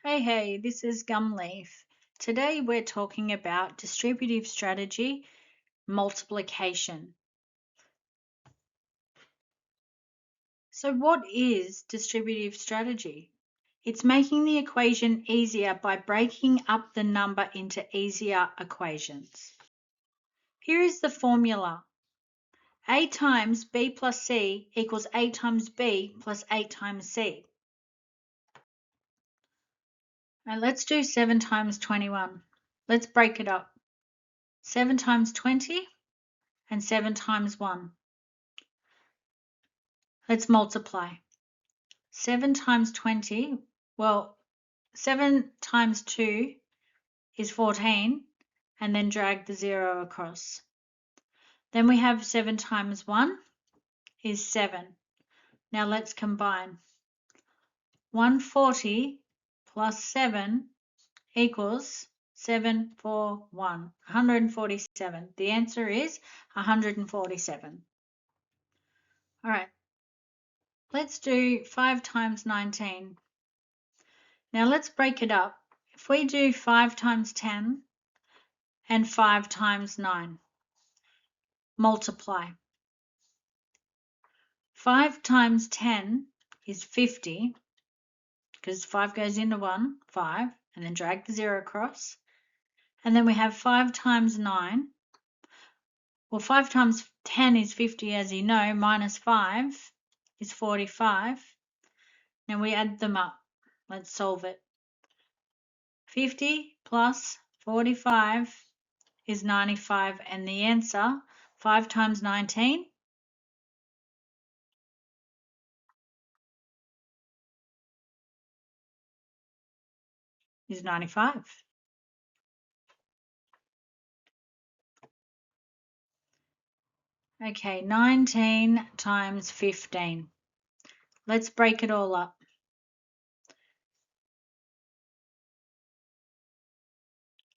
Hey, this is Gumleaf. Today we're talking about distributive strategy, multiplication. So what is distributive strategy? It's making the equation easier by breaking up the number into easier equations. Here is the formula. A times B plus C equals A times B plus A times C. Now let's do 7 times 21. Let's break it up. 7 times 20 and 7 times 1. Let's multiply. 7 times 20, 7 times 2 is 14, and then drag the 0 across. Then we have 7 times 1 is 7. Now let's combine. 140 plus 7 equals 741, 147. The answer is 147. All right, let's do 5 times 19. Now let's break it up. If we do 5 times 10 and 5 times 9, multiply. 5 times 10 is 50, because 5 goes into 1, 5, and then drag the 0 across. And then we have 5 times 9. Well, 5 times 10 is 50, as you know, minus 5 is 45. Now we add them up. Let's solve it. 50 plus 45 is 95, and the answer, 5 times 19, is 95. Okay, 19 times 15. Let's break it all up.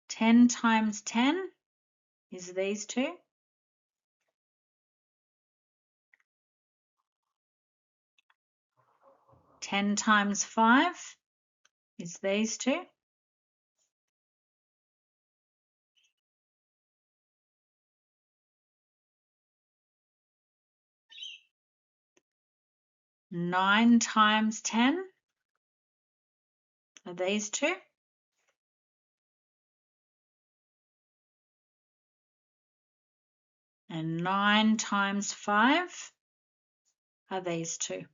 10 times 10 is these two. 10 times 5 is these two. 9 times 10 are these two. And 9 times 5 are these two.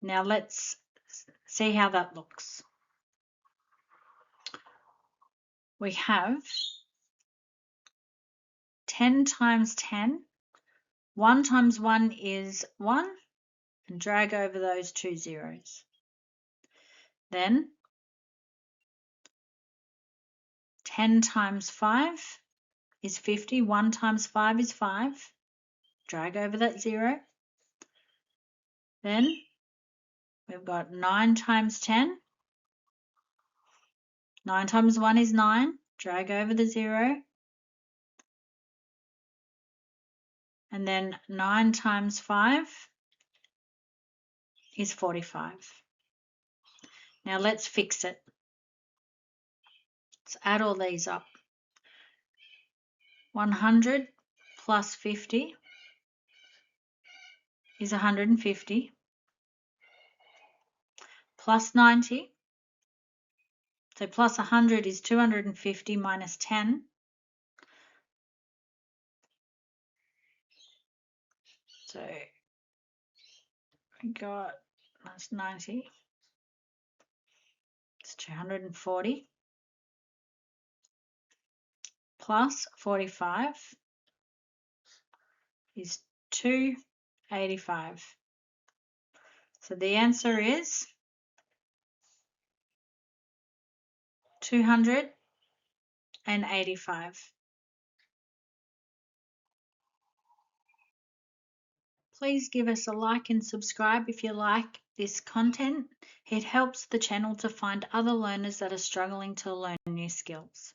Now let's see how that looks. We have 10 times 10. 1 times 1 is 1, and drag over those two zeros. Then 10 times 5 is 50. 1 times 5 is 5. Drag over that 0. Then we've got 9 times 10. 9 times 1 is 9. Drag over the 0. And then 9 times 5 is 45. Now let's fix it. Let's add all these up. 100 plus 50 is 150. Plus 90. So plus 100 is 250 minus 10. So we got, that's 90. It's 240. Plus 45 is 285. So the answer is 285. Please give us a like and subscribe if you like this content. It helps the channel to find other learners that are struggling to learn new skills.